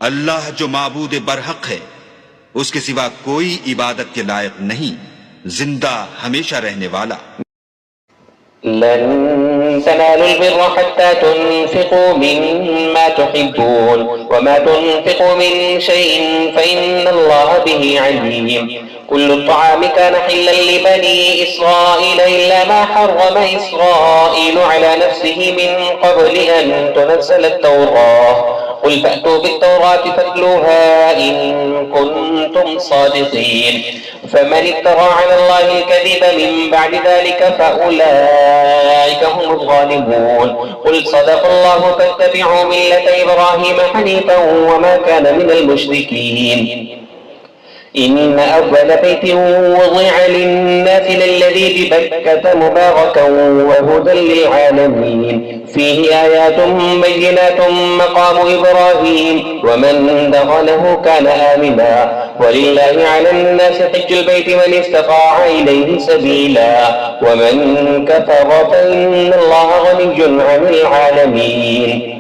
अल्लाह जो माबूद बरहक है, उसके सिवा कोई इबादत के लायक नहीं, जिंदा हमेशा रहने वाला। لن تنالوا البر حتى تنفقوا مما تحبون وما تنفقوا من شيء فإن الله به عليم. كل الطعام كان حلا لبني إسرائيل إلا ما حرم إسرائيل على نفسه من قبل أن تنزل التوراة. قل فأتوا بالتوراة فاتلوها إن كنتم صادقين. فمن افترى على الله الكذب من بعد ذلك فأولئك هم الظالمون. قل صدق الله فاتبعوا ملة إبراهيم حنيفا وما كان من المشركين. إن أول بيت وضع للناس للذي ببكة مباركا وهدى للعالمين فيه آيات بينات مقام إبراهيم ومن دخله كان آمنا ولله على الناس حج البيت من استطاع إليه سبيلا ومن كفر فإن الله غني عن العالمين.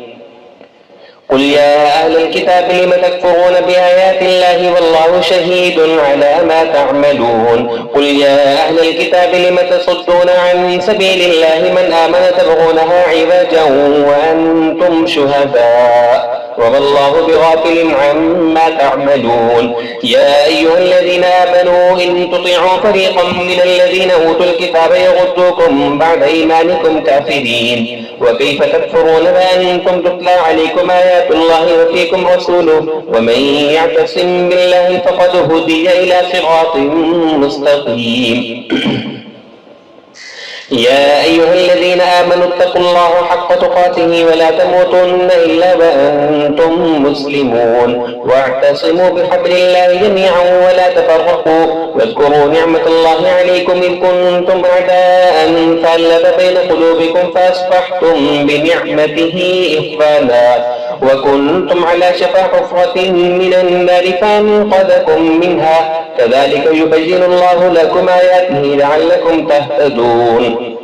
قل يا أهل الكتاب لم تكفرون بآيات الله والله شهيد على ما تعملون. قل يا أهل الكتاب لم تصدون عن سبيل الله من آمن تبغونها عوجا وأنتم شهداء وما الله بغافل عما تعملون. يا أيها الذين آمنوا إن تطيعوا فريقا من الذين أوتوا الكتاب يغضوكم بعد إيمانكم كافرين. وكيف تكفرون وأنتم تتلى عليكم آيات الله وفيكم رسوله ومن يعتصم بالله فقد هدي إلى صراط مستقيم. يا أيها الذين آمنوا اتقوا الله حق تقاته ولا تموتن إلا وأنتم مسلمون واعتصموا بحبل الله جميعا ولا تفرقوا واذكروا نعمة الله عليكم إذ كنتم أعداء فألف بين قلوبكم فأصبحتم بنعمته إخوانا وكنتم على شفا حفرة من النار فأنقذكم منها كذلك يبين الله لكم آياته لعلكم تهتدون.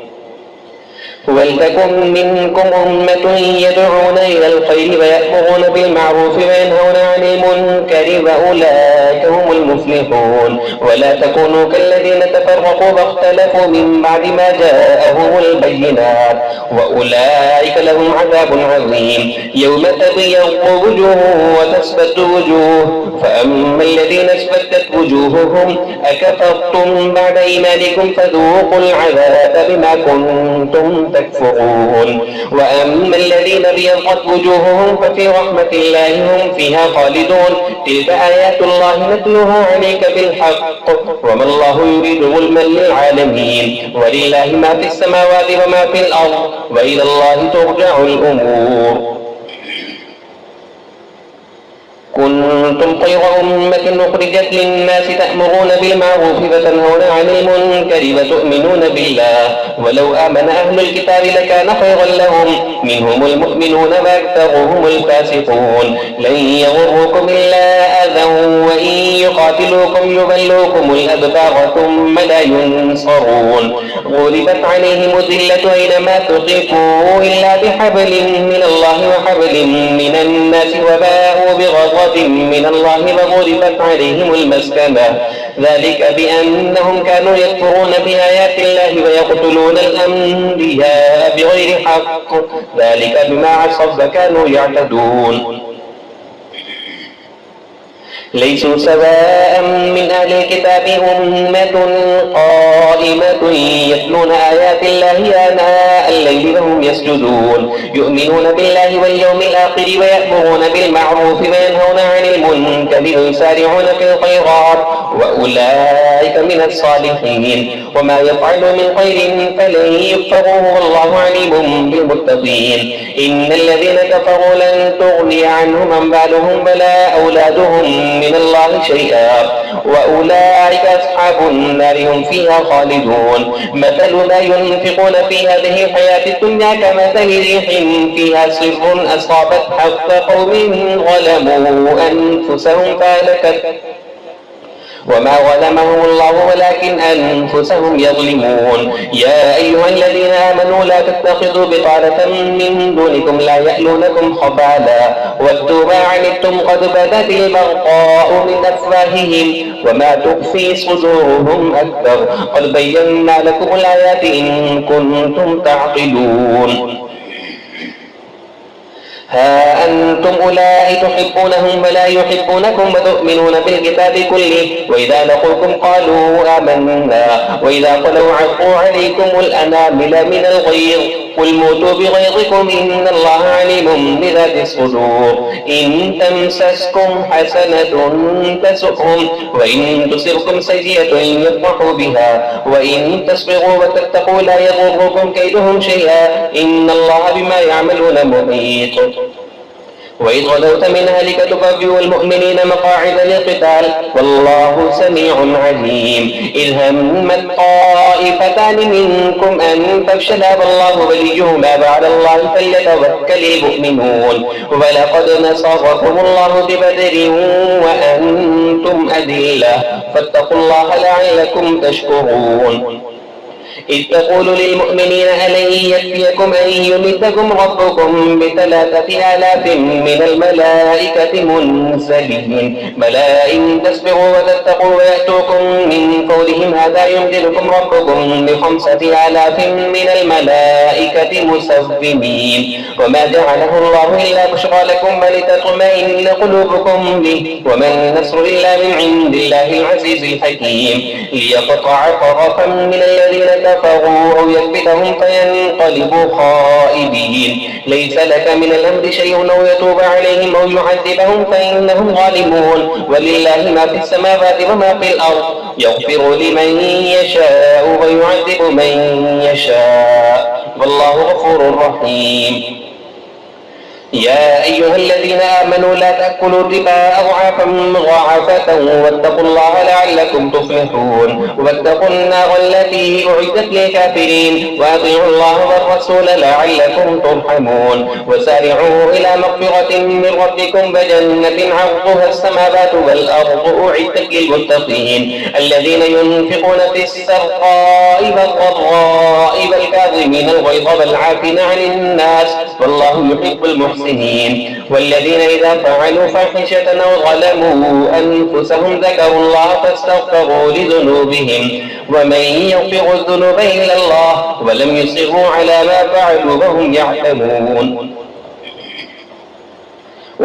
ولتكن منكم أمة يدعون إلى الخير ويأمرون بالمعروف وينهون عن المنكر وأولئك هم المفلحون. ولا تكونوا كالذين تفرقوا واختلفوا من بعد ما جاءهم البينات وأولئك لهم عذاب عظيم. يوم تبيض وجوه وتسود وجوه فأما الذين اسودت وجوههم أكفرتم بعد إيمانكم فذوقوا العذاب بما كنتم تكفرون. وأما الذين ابيضت وجوههم ففي رحمة الله هم فيها خالدون. تلك آيات الله نتلوها عليك بالحق وما الله يريد ظلما للعالمين ولله ما في السماوات وما في الأرض وإلى الله ترجع الأمور. كنتم خير أمة أخرجت للناس تأمرون بالمعروف وتنهون عن المنكر وتؤمنون بالله ولو آمن أهل الكتاب لكان خيرا لهم منهم المؤمنون وأكثرهم الفاسقون. لن يضروكم إلا أذى وإن يقاتلوكم يولوكم الأدبار ثم لا ينصرون. غلبت عليهم الذلة أينما ثقفوا إلا بحبل من الله وحبل من الناس وباءوا بغضب من الله وغلبت عليهم المسكنة ذلك بأنهم كانوا يكفرون بآيات الله ويقتلون الأنبياء بغير حق ذلك بما عصوا وكانوا يعتدون. ليسوا سواء من أهل الكتاب أمة قائمة يتلون آيات الله آناء الليل وهم يسجدون يؤمنون بالله واليوم الآخر ويأمرون بالمعروف وينهون عن المنكر ويسارعون في الخيرات وأولئك من الصالحين. وما يفعلوا من خير فلن يكفروه والله عليم بالمتقين. إن الذين كفروا لن تغني عنهم أموالهم ولا أولادهم من الله شيئا وأولئك أصحاب النار هم فيها خالدون. مثل ما ينفقون في هذه الحياة الدنيا كمثل ريح فيها سر أصابت حق قوم ظلموا أنفسهم وما ظلمهم الله ولكن أنفسهم يظلمون. يا أيها الذين آمنوا لا تتخذوا بطانة من دونكم لا يألونكم خبالا ودوا ما عنتم قد بدت البغضاء من أفواههم وما تخفي صدورهم أكبر قد بينا لكم الآيات إن كنتم تعقلون. ها أنتم أولئك تحبونهم ولا يحبونكم وتؤمنون بالكتاب كله وإذا لقوكم قالوا آمنا وإذا خلوا عضوا عليكم الأنامل من الغيظ قل موتوا بغيظكم إن الله عليم بذات الصدور. إن تمسسكم حسنة تسؤهم وإن تصبكم سيئة يفرحوا بها وإن تصبروا وتتقوا لا يضركم كيدهم شيئا إن الله بما يعملون محيط. وإذ غدوت من أهلك تبوئ المؤمنين مقاعد للقتال والله سميع عليم. إذ همت طائفتان منكم أن تفشلا والله وليهما بعد الله فليتوكل المؤمنون. ولقد نصركم الله ببدر وأنتم أذلة فاتقوا الله لعلكم تشكرون. إذ تقول للمؤمنين ألن يكفيكم أن يمدكم ربكم ب3,000 من الملائكة منزلين بلى إن تصبروا وتتقوا ويأتوكم من فورهم هذا يمددكم ربكم ب5,000 من الملائكة مسومين. وما جعله الله إلا بشرى لكم ولتطمئن قلوبكم به وما النصر إلا من عند الله العزيز الحكيم. ليقطع طرفا من الذين كفروا أو يكبتهم فينقلبوا خائبين. ليس لك من الأمر شيء أو يتوب عليهم أو يعذبهم فإنهم ظالمون. ولله ما في السماوات وما في الأرض يغفر لمن يشاء ويعذب من يشاء والله غفور رحيم. يا أيها الذين آمنوا لا تأكلوا الربا أضعافا مضاعفة واتقوا الله لعلكم تفلحون. واتقوا النار التي أعدت للكافرين وأطيعوا الله والرسول لعلكم ترحمون. وسارعوا إلى مغفرة من ربكم وجنة عرضها السماوات والأرض أعدت للمتقين الذين ينفقون في السراء والضراء والكاظمين الغيظ والعافين عن الناس والله يحب المحسنين. والذين إذا فعلوا فاحشة أو ظلموا أنفسهم ذكروا الله فاستغفروا لذنوبهم ومن يغفر الذنوب إلا الله ولم يصروا على ما فعلوا وهم يعلمون.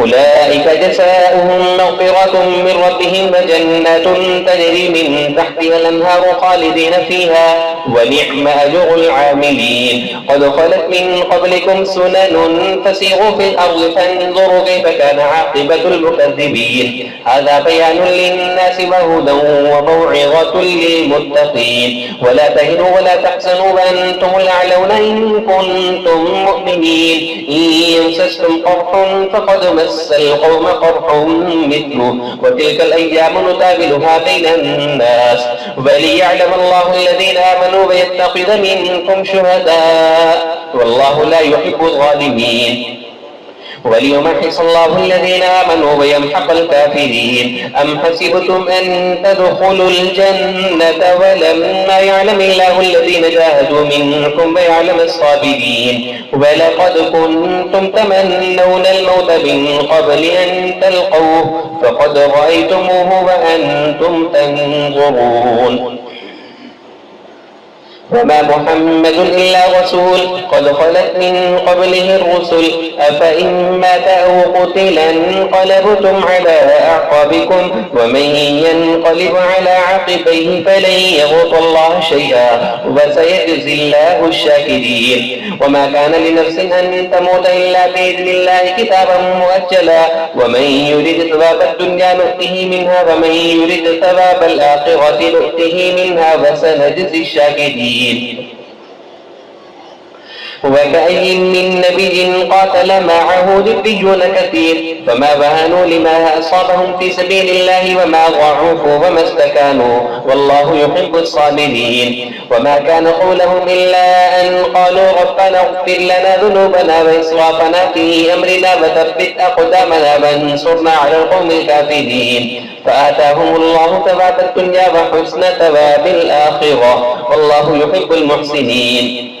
أولئك جزاؤهم مغفرة من ربهم وجنات تجري من تحتها الأنهار خالدين فيها ونعم أجر العاملين. قد خلت من قبلكم سنن فسيروا في الأرض فانظروا كيف كان عاقبة المكذبين. هذا بيان للناس وهدى وموعظة للمتقين. ولا تهنوا ولا تحزنوا وأنتم الأعلون إن كنتم مؤمنين. إن يمسسكم قرح فقد مس القوم قرح مثله وتلك الأيام نداولها بين الناس وليعلم الله الذين آمنوا ويتخذ منكم شهداء والله لا يحب الظالمين. وليمحص الله الذين آمنوا ويمحق الكافرين. أم حسبتم أن تدخلوا الجنة ولما يعلم الله الذين جاهدوا منكم ويعلم الصابرين. ولقد كنتم تمنون الموت من قبل أن تلقوه فقد رأيتموه وأنتم تنظرون. وما محمد إلا رسول قد خلت من قبله الرسل أفإن مات أو قتل انقلبتم على أعقابكم ومن ينقلب على عقبيه فلن يضر الله شيئا وسيجزي الله الشاكرين. وما كان لنفس أن تموت إلا بإذن الله كتابا مؤجلا ومن يرد ثواب الدنيا نؤته منها ومن يرد ثواب الآخرة نؤته منها وسنجزي الشاكرين. وكأي من نبي قاتل معه ربيون كثير فما بهنوا لما أصابهم في سبيل الله وما ضعفوا وما استكانوا والله يحب الصابرين. وما كان قولهم إلا أن قالوا ربنا اغفر لنا ذنوبنا وإسرافنا في أمرنا وثبت أقدامنا وانصرنا على القوم الكافرين فآتاهم الله ثواب الدنيا وحسن ثواب الآخرة والله يحب المحسنين.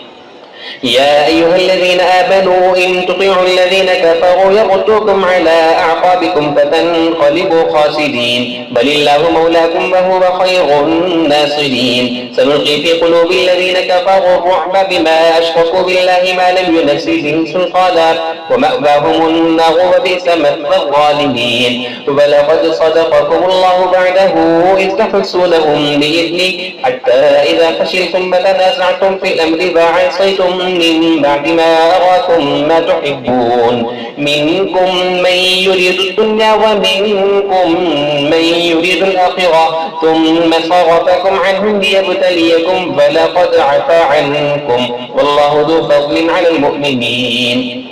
يا أيها الذين آمنوا إن تطيعوا الذين كفروا يردوكم على أعقابكم فتنقلبوا خاسرين بل الله مولاكم وهو خير الناصرين. سنلقي في قلوب الذين كفروا الرعب بما أشركوا بالله ما لم ينزل به سلطانا ومأواهم النار وبئس مثوى الظالمين. ولقد صدقكم الله بعده إذ تحسونهم بإذنه حتى إذا فشلتم فتنازعتم في الأمر وعصيتم من بعد ما أراكم ما تحبون منكم من يريد الدنيا ومنكم من يريد الآخرة ثم صرفكم عنهم ليبتليكم فلقد عفا عنكم والله ذو فضل على المؤمنين.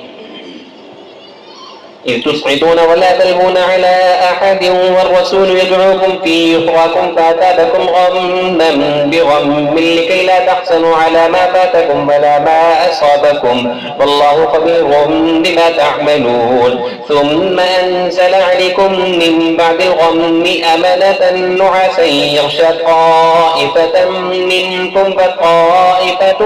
إذ تصعدون ولا تلوون على أحد والرسول يدعوكم في أخراكم فأتابكم غما بغم لكي لا تحزنوا على ما فاتكم ولا ما أصابكم والله خبير بما تعملون. ثم أنزل عليكم من بعد الغم أمنة نعاسا يغشى طائفة منكم وطائفة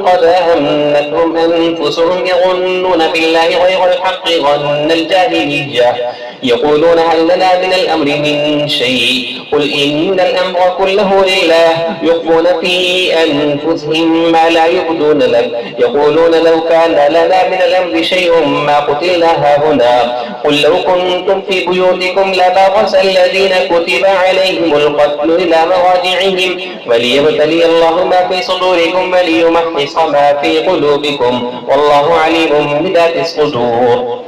قد أهمتهم أنفسهم يظنون بالله غير الحق ظن الجاهلية يقولون هل لنا من الأمر من شيء قل إن الأمر كله لله يخفون في أنفسهم ما لا يبدون لك يقولون لو كان لنا من الأمر شيء ما قتلنا هاهنا قل لو كنتم في بيوتكم لبرز الذين كتب عليهم القتل إلى مضاجعهم وليبتلي الله ما في صدوركم وليمحص ما في قلوبكم والله عليم بذات الصدور.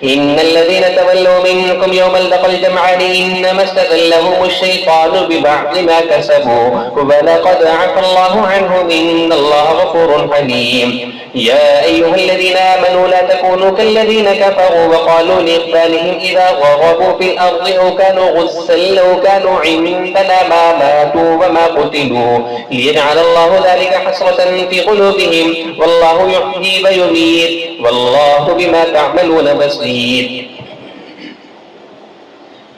إن الذين تولوا منكم يوم التقى الجمعان إنما استزلهم الشيطان ببعض ما كسبوا ولقد عفا الله عنهم إن الله غفور حليم. يا أيها الذين آمنوا لا تكونوا كالذين كفروا وقالوا لإخوانهم إذا ضربوا في الأرض أو كانوا غزا لو كانوا عندنا ما ماتوا وما قتلوا ليجعل الله ذلك حسرة في قلوبهم والله يحيي ويميت والله بما تعملون بصير.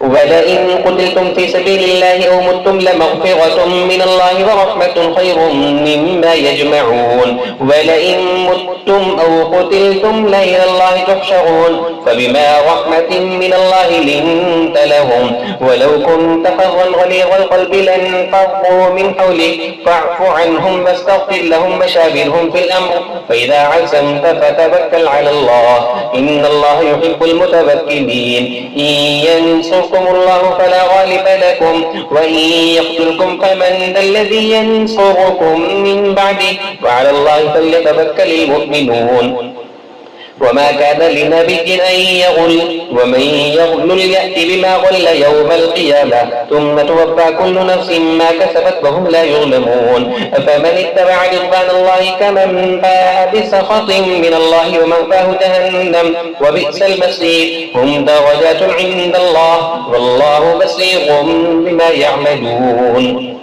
ولئن قتلتم في سبيل الله أو متم لمغفرة من الله ورحمة خير مما يجمعون. ولئن متم أو قتلتم لإلى الله تحشرون فبما رحمة من الله لنت لهم ولو كنت فظا غليظ القلب لانفضوا من حولك فاعف عنهم واستغفر لهم وشاورهم في الأمر فإذا عزمت فتوكل على الله إن الله يحب المتوكلين. إن ينصركم الله فلا غالب لكم وإن يقتلكم فمن ذا الذي ينصركم من بعده وعلى الله فليتوكل المؤمنون. وما كان لنبي أن يغل ومن يغل يأتي بما غل يوم القيامة ثم توفى كل نفس ما كسبت وهم لا يظلمون. أفمن اتبع رضوان الله كمن باء بسخط من الله ومأواه جهنم وبئس المصير. هم درجات عند الله والله بصير بما يعملون.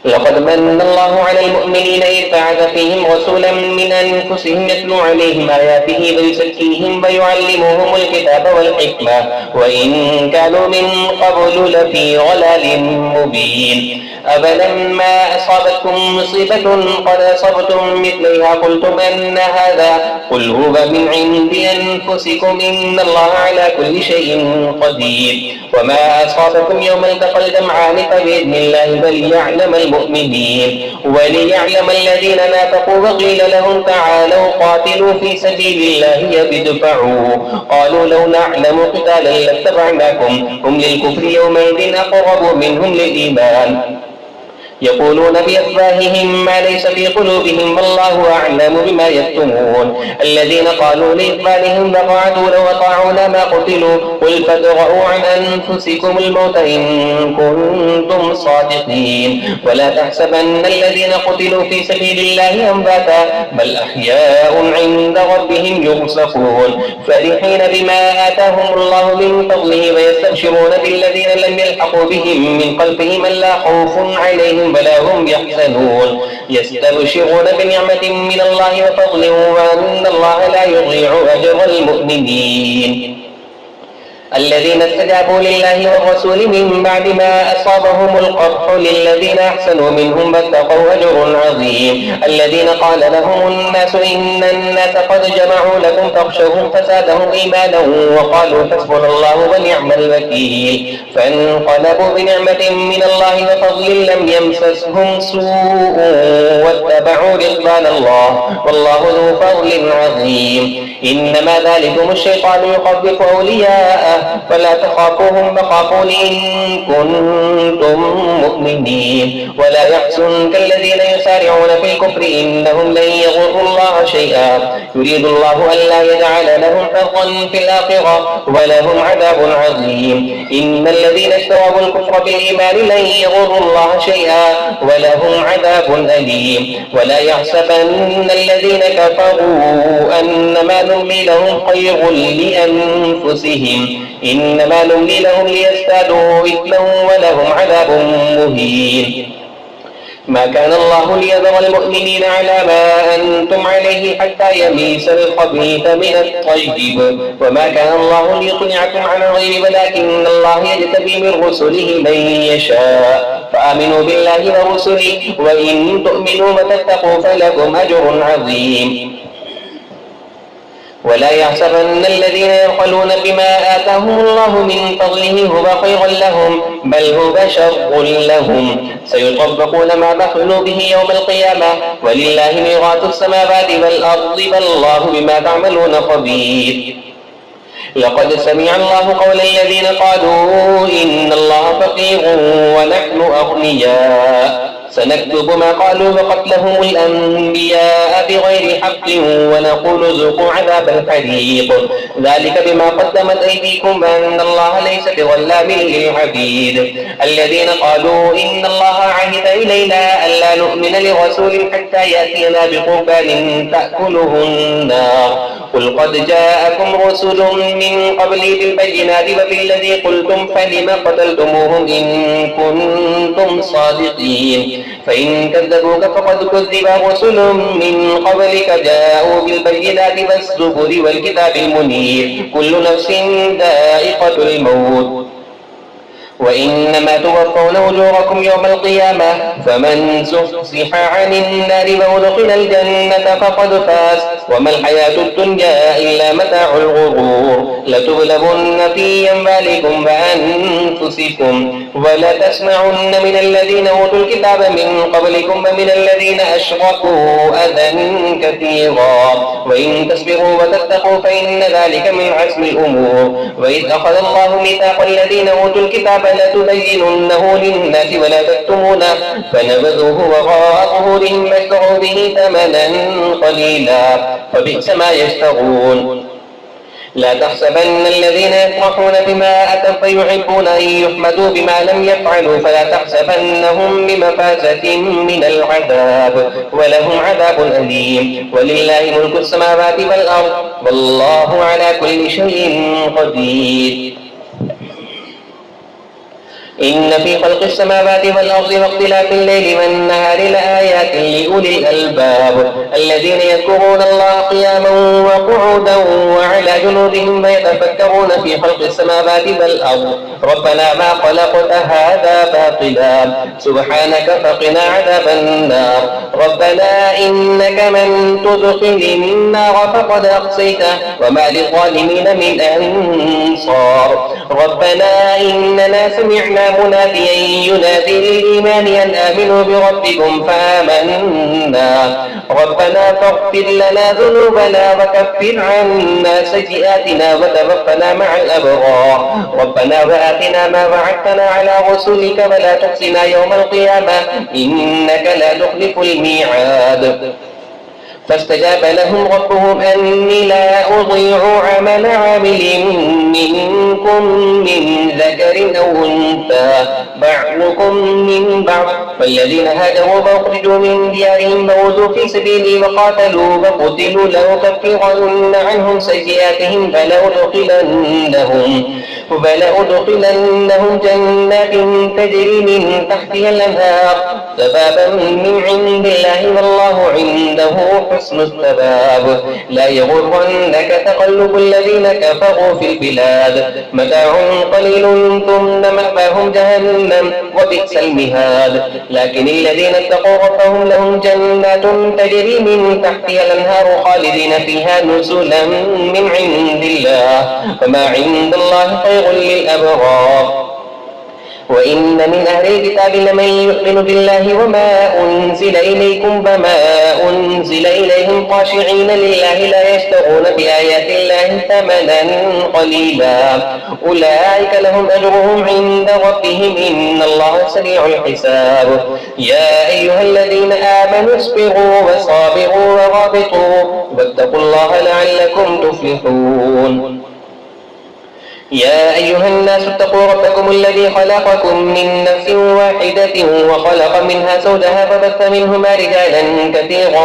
لقد من الله على المؤمنين إذ بعث فيهم رسولا من أنفسهم يتلو عليهم آياته ويزكيهم ويعلمهم الكتاب والحكمة وإن كانوا من قبل لفي ضلال مبين. أفلما أصابتكم مصيبة قد أصبتم مثلها قلتم أن هذا قل هو من عند أنفسكم إن الله على كل شيء قدير. وما أصابكم يوم التقى الجمعان فبإذن الله وليعلم المؤمنين وليعلم الذين نافقوا وقيل لهم تعالوا قاتلوا في سبيل الله يدفعوا قالوا لو نعلم قتالا لاتبعناكم هم للكفر يومئذ أقرب منهم للإيمان يقولون بأفواههم ما ليس في قلوبهم والله أعلم بما يكتمون الذين قالوا لإخوانهم وقعدوا لو أطاعونا ما قتلوا قل فادرءوا عن أنفسكم الموت إن كنتم صادقين ولا تحسبن الذين قتلوا في سبيل الله أمواتا بل أحياء عند ربهم يرزقون فرحين بما آتاهم الله من فضله ويستبشرون بالذين لم يلحقوا بهم من خلفهم ألا خوف عليهم ولا هم يحزنون يستبشرون بنعمة من الله وفضل وأن الله لا يضيع أجر المؤمنين الذين استجابوا لله والرسول من بعد ما أصابهم القرح للذين أحسنوا منهم واتقوا أجر عظيم الذين قال لهم الناس إن الناس قد جمعوا لكم فاخشوهم فزادهم إيمانا وقالوا حسبنا الله ونعم الوكيل فانقلبوا بنعمة من الله وفضل لم يمسسهم سوء واتبعوا رضوان الله والله ذو فضل عظيم إنما ذلكم الشيطان يخوف أولياءه فلا تخافوهم وخافون إن كنتم مؤمنين ولا يحزنك الذين يسارعون في الكفر إنهم لن يضروا الله شيئا يريد الله ألا يجعل لهم حظا في الآخرة ولهم عذاب عظيم إن الذين اشتروا الكفر بالإيمان لن يضروا الله شيئا ولهم عذاب أليم ولا يحسبن الذين كفروا أنما نملي لهم خير لأنفسهم إنما نملي لهم ليزدادوا إثما ولهم عذاب مهين ما كان الله ليذر المؤمنين على ما أنتم عليه حتى يميز الخبيث من الطيب وما كان الله ليطلعكم على الغيب ولكن الله يجتبي من رسله من يشاء فآمنوا بالله ورسله وإن تؤمنوا وتتقوا فلكم أجر عظيم ولا يحسبن الذين يبخلون بما آتاهم الله من فضله هو خيرا لهم بل هو شر لهم سيطبقون ما بخلوا به يوم القيامة ولله ميراث السماوات والأرض والله بما تعملون خبير لقد سمع الله قول الذين قالوا إن الله فقير ونحن أغنياء سنكتب ما قالوا وقتلهم الأنبياء بغير حق ونقول ذوقوا عذاب الحريق ذلك بما قدمت أيديكم وأن الله ليس بظلام للعبيد الذين قالوا إن الله عهد إلينا ألا نؤمن لرسول حتى يأتينا بقربان تأكله النار قل قد جاءكم رسل من قبلي بالبينات وبالذي قلتم فلم قتلتموهم إن كنتم صادقين فإن كذبوك فقد كذب رسل من قبلك جاءوا بالبينات والزبر والكتاب المنير كل نفس ذائقة الموت وإنما توفون أجوركم يوم القيامة فمن زحزح عن النار وأدخل الجنة فقد فاز وما الحياة الدنيا إلا متاع الغرور لتبلغن في أموالكم وأنفسكم ولتسمعن من الذين أوتوا الكتاب من قبلكم ومن الذين أشركوا أذى كثيرا وإن تصبروا وتتقوا فإن ذلك من عزم الأمور وإذ أخذ الله ميثاق الذين أوتوا الكتاب لتبيننه للناس ولا تكتمونه فنبذوه وراء ظهورهم واشتروا به ثمنا قليلا فبئس ما يشترون لا تحسبن الذين يفرحون بما أتوا فيحبون أن يحمدوا بما لم يفعلوا فلا تحسبنهم بمفازة من العذاب ولهم عذاب أليم ولله ملك السماوات والأرض والله على كل شيء قدير إن في خلق السماوات والأرض واختلاف الليل والنهار لآيات لأولي الألباب الذين يذكرون الله قياما وقعودا وعلى جنوبهم ويتفكرون في خلق السماوات والأرض ربنا ما خلقت هذا باطلا سبحانك فقنا عذاب النار ربنا إنك من تدخل النار فقد أقصيته وما للظالمين من أنصار ربنا إننا سمعنا مناديا ينادي للإيمان أن آمنوا بربكم فآمنا ربنا فاغفر لنا ذنوبنا وكفر عنا سيئاتنا وتوفنا مع الأبرار ربنا وآتنا ما وعدتنا على رسلك ولا تخزنا يوم القيامة إنك لا تخلف الميعاد فاستجاب لهم ربهم أني لا أضيع عمل عامل منكم من ذكر أو أنثى بعضكم من بعض فالذين هاجروا فأخرجوا من ديارهم وأوذوا في سبيلي وقاتلوا وقتلوا لأكفرن عنهم سيئاتهم فلأدخلنهم جنات تجري من تحتها الأنهار ثوابا من عند الله والله عنده حسن الثواب لا يغرنك تقلب الذين كفروا في البلاد متاع قليل ثم مأواهم جهنم وبئس المهاد لكن الذين اتقوا ربهم لهم جنات تجري من تحتها الأنهار خالدين فيها نزلا من عند الله وما عند الله خير للأبرار وإن من أهل الكتاب لمن يؤمن بالله وما أنزل إليكم وما أنزل إليهم خاشعين لله لا يشترون بآيات الله ثمنا قليلا أولئك لهم أجرهم عند ربهم إن الله سريع الحساب يا أيها الذين آمنوا اصبروا وصابروا ورابطوا واتقوا الله لعلكم تفلحون يا أيها الناس اتقوا ربكم الذي خلقكم من نفس واحدة وخلق منها زوجها فبث منهما رجالا كثيرا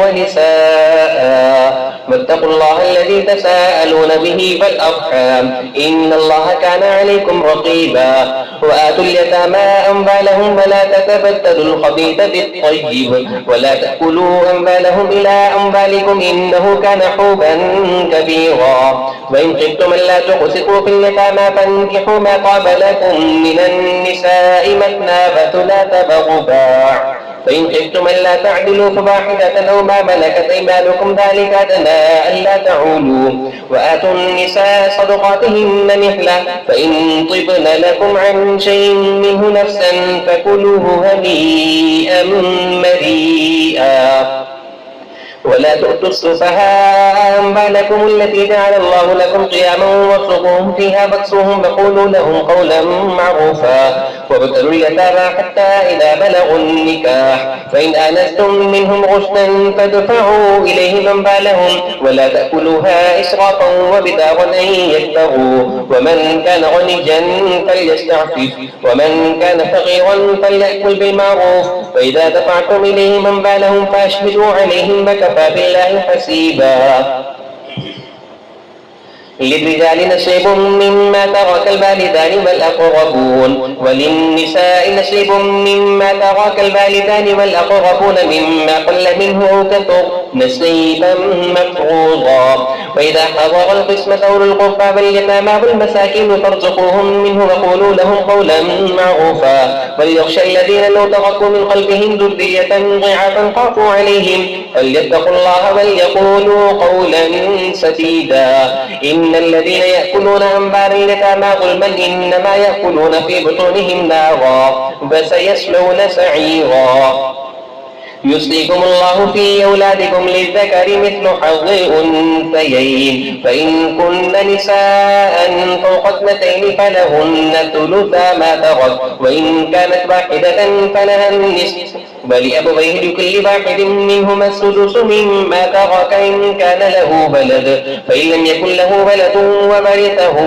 ونساء واتقوا الله الذي تساءلون به والأرحام إن الله كان عليكم رقيبا وآتوا اليتامى أموالهم ولا تتبدلوا الخبيث بالطيب ولا تأكلوا أموالهم إلى أموالكم إنه كان حوبا كبيرا وإن خفتم ألا تقسطوا في اليتامى فانكحوا ما طاب لكم من النساء مثنى وثلاث ورباع فإن خفتم ألا تعدلوا فواحدة أو ما ملكت أيمانكم ذلك أدنى ألا تعولوا وآتوا النساء صدقاتهن نحلة فإن طبن لكم عن شيء منه نفسا فكلوه هنيئا مريئا ولا تؤتوا السفهاء أموالكم التي جعل الله لكم قياما وارزقوهم فيها واكسوهم وقولوا لهم قولا معروفا وابتلوا اليتامى حتى إذا بلغوا النكاح فإن آنستم منهم رشدا فادفعوا إليهم أموالهم ولا تأكلوها إسرافا وبدارا أن يكبروا ومن كان غنيا فليستعفف ومن كان فقيرا فليأكل بالمعروف فإذا دفعتم إليهم أموالهم فأشهدوا عليهم وكفى بالله حسيبا للرجال نصيب مما ترك الوالدان والأقربون وللنساء نصيب مما ترك الوالدان والأقربون مما قل منه أو كثر نصيبا مفروضا وإذا حضر القسمة أولو القربى واليتامى والمساكين فارزقوهم منه وقولوا لهم قولا معروفا وليخشى الذين لو تركوا من قلبهم ذرية ضعافا خافوا عليهم فليتقوا الله وليقولوا قولا سديدا إن الذين يأكلون أموال اليتامى ظلما إنما يأكلون في بطونهم نارا وسيصلون سعيرا يوصيكم الله في أولادكم للذكر مثل حظ الأنثيين فإن كن نساء فوق اثنتين فلهن ثلثا ما ترك وإن كانت واحدة فلها النصف ولأبويه لكل واحد منهما السدس مما ترك إن كان له ولد فإن لم يكن له ولد وورثه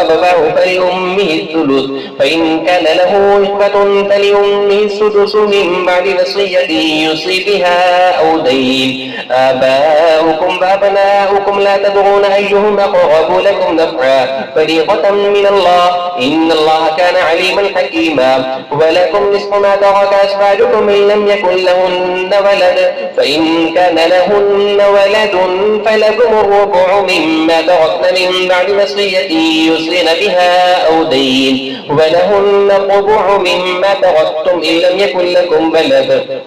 أبواه فلأمه الثلث فإن كان له إخوة فلأمه السدس من بعد وصية يوصي بها أو دين آباؤكم وأبناؤكم لا تدرون أيهم أقرب لكم نفعا فريضة من الله إن الله كان عليما حكيما ولكم نصف ما ترك أزواجكم إن لم يكن لهن ولد فإن كان لهن ولد فلكم الربع مما تركن من بعد وصية يوصين بها أو دين ولهن الربع مما تركتم إن لم يكن لكم ولد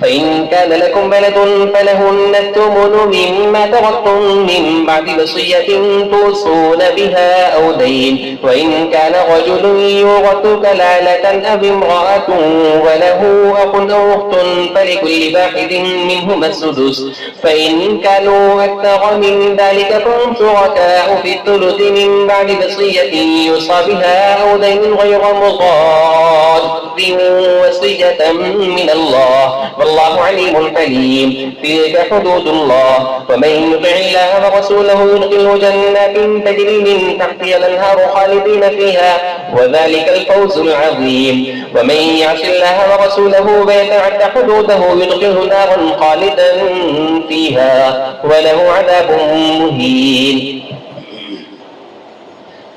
فإن كان لكم بلد فلهن الثمن مما تركتم من بعد وصية توصون بها أو دين، وإن كان رجل يورث كلالة أو امرأة وله أخ أو أخت فلكل واحد منهما السدس، فإن كانوا أكثر من ذلك فهم شركاء في الثلث من بعد وصية يوصى بها أو دين غير مضار، وصية من الله والله عليم حليم. تلك حدود الله، ومن يطع الله ورسوله يدخله جنات تجري من تحتها الأنهار خالدين فيها وذلك الفوز العظيم. ومن يعص الله ورسوله ويتعد حدوده يدخله نارا خالدا فيها وله عذاب مهين.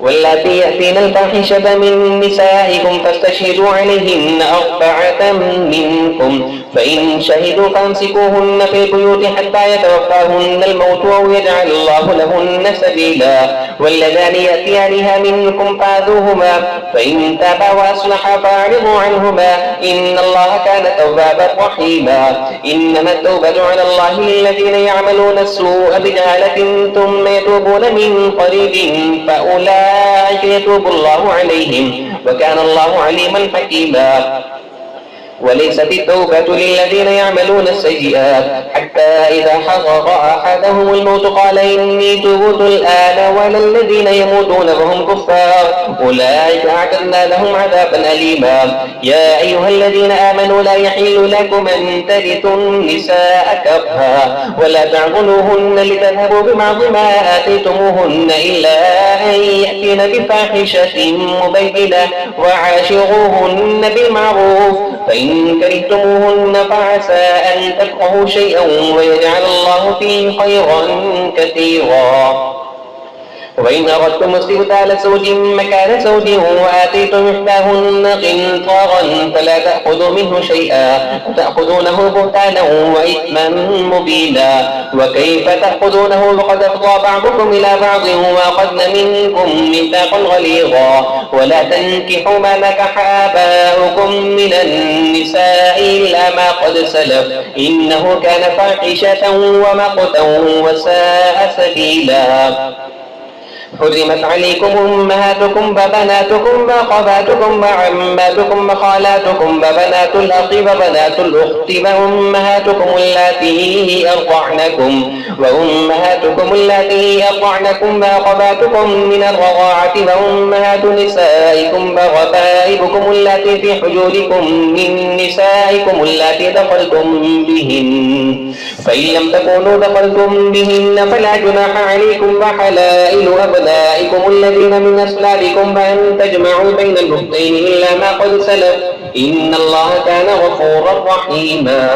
واللاتي يأتين الفاحشة من نسائكم فاستشهدوا عليهن 4 منكم، فإن شهدوا فامسكوهن في البيوت حتى يتوفاهن الموت أو يجعل الله لهن سبيلا. واللذان يأتيانها منكم فآذوهما، فإن تابا وأصلحا فأعرضوا عنهما إن الله كان توابا رحيما. إنما التوبة على الله للذين يعملون السوء بجهالة ثم يتوبون من قريب فأولئك يتوب الله عليهم وكان الله عليما حكيما. وليست التوبة للذين يعملون السيئات حتى إذا حضر أحدهم الموت قال إني تبت الآن، ولا الذين يموتون وهم كفار أولئك أعتدنا لهم عذابا أليما. يا أيها الذين آمنوا لا يحل لكم أن ترثوا النساء كرها ولا تعضلوهن لتذهبوا ببعض ما آتيتموهن إلا أن يأتين بفاحشة مبينة وعاشروهن بالمعروف، فإن كرهتموهن فعسى أن تكرهوا شيئا ويجعل الله فيه خيرا كثيرا. وإن أردتم استبدال زوج مكان زوج وآتيتم إحداهن قنطارا فلا تأخذوا منه شيئا وتأخذونه بهتانا وإثما مبينا. وكيف تأخذونه وقد أفضى بعضكم إلى بعض وأخذن منكم ميثاقا غليظا. ولا تنكحوا ما نكح آباؤكم من النساء إلا ما قد سلف إنه كان فاحشة ومقتا وساء سبيلا. حرمت عليكم أمهاتكم وبناتكم وأخواتكم وعماتكم وخالاتكم وبنات الأخ وبنات الأخت وأمهاتكم اللاتي أرضعنكم وأخواتكم من الرضاعة وأمهات نسائكم وربائبكم اللاتي في حجوركم من نسائكم اللاتي دخلتم بهن، فإن لم تكونوا دخلتم بهن فلا جناح عليكم وحلائل أبنائكم الذين من أصلابكم وأن تجمعوا بين الأختين إلا ما قد سلف إن الله كان غفورا رحيما.